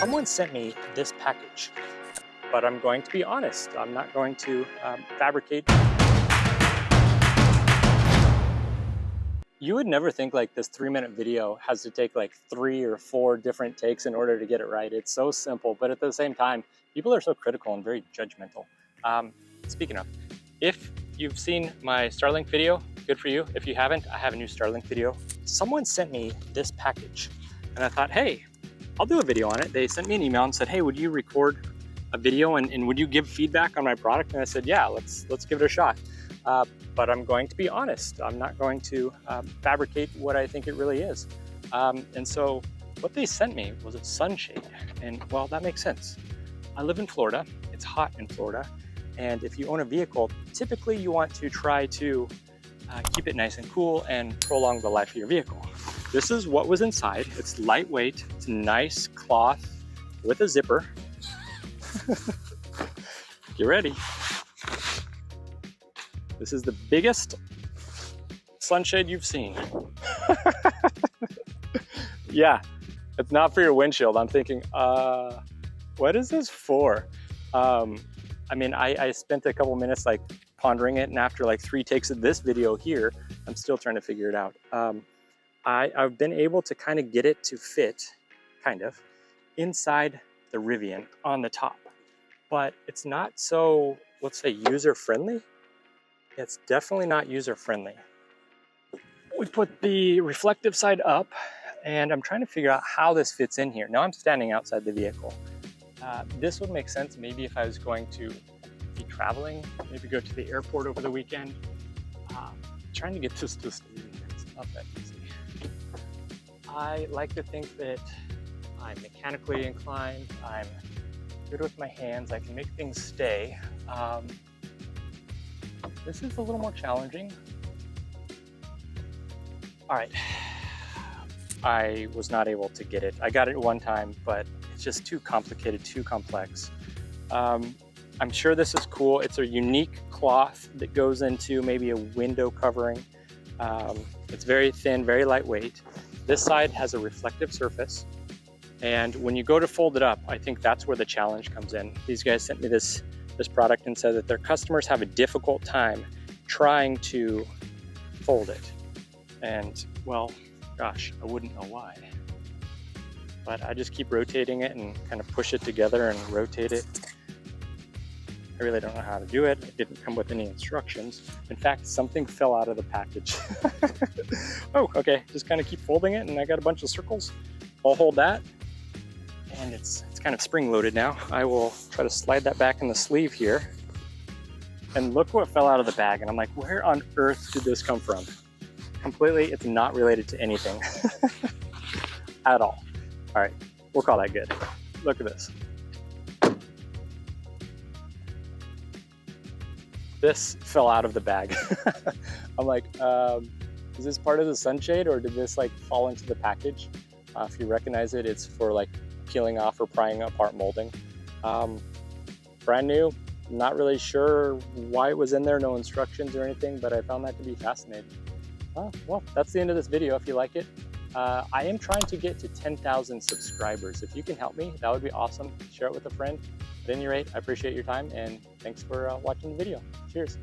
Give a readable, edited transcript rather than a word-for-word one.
Someone sent me this package, but I'm going to be honest. I'm not going to fabricate. You would never think like this 3-minute video has to take like 3 or 4 different takes in order to get it right. It's so simple, but at the same time, people are so critical and very judgmental. Speaking of, if you've seen my Starlink video, good for you. If you haven't, I have a new Starlink video. Someone sent me this package and I thought, hey, I'll do a video on it. They sent me an email and said, hey, would you record a video and would you give feedback on my product? And I said, yeah, let's give it a shot. But I'm going to be honest. I'm not going to fabricate what I think it really is. And so what they sent me was a sunshade. And well, that makes sense. I live in Florida. It's hot in Florida. And if you own a vehicle, typically you want to try to keep it nice and cool and prolong the life of your vehicle. This is what was inside. It's lightweight. It's nice cloth with a zipper. Get ready. This is the biggest sunshade you've seen. Yeah, it's not for your windshield. I'm thinking, what is this for? I mean, I spent a couple minutes like pondering it, and after like 3 takes of this video here, I'm still trying to figure it out. I've been able to kind of get it to fit, kind of, inside the Rivian on the top. But it's not so, let's say, user-friendly. It's definitely not user-friendly. We put the reflective side up, and I'm trying to figure out how this fits in here. Now I'm standing outside the vehicle. This would make sense maybe if I was going to be traveling, maybe go to the airport over the weekend. Trying to get this to sleep, it's not that easy. I like to think that I'm mechanically inclined, I'm good with my hands, I can make things stay. This is a little more challenging. All right, I was not able to get it. I got it one time, but it's just too complicated, too complex. I'm sure this is cool. It's a unique cloth that goes into maybe a window covering. It's very thin, very lightweight. This side has a reflective surface. And when you go to fold it up, I think that's where the challenge comes in. These guys sent me this product and said that their customers have a difficult time trying to fold it. And well, gosh, I wouldn't know why. But I just keep rotating it and kind of push it together and rotate it. I really don't know how to do it. It didn't come with any instructions. In fact, something fell out of the package. Oh, okay, just kind of keep folding it and I got a bunch of circles. I'll hold that. And it's kind of spring-loaded now. I will try to slide that back in the sleeve here. And look what fell out of the bag. And I'm like, where on earth did this come from? Completely, it's not related to anything at all. All right, we'll call that good. Look at this. This fell out of the bag. I'm like, is this part of the sunshade or did this like fall into the package? If you recognize it, it's for like peeling off or prying apart molding. Brand new, not really sure why it was in there, no instructions or anything, but I found that to be fascinating. Well, that's the end of this video. If you like it, I am trying to get to 10,000 subscribers. If you can help me, that would be awesome. Share it with a friend. At any rate, I appreciate your time and thanks for watching the video. Cheers.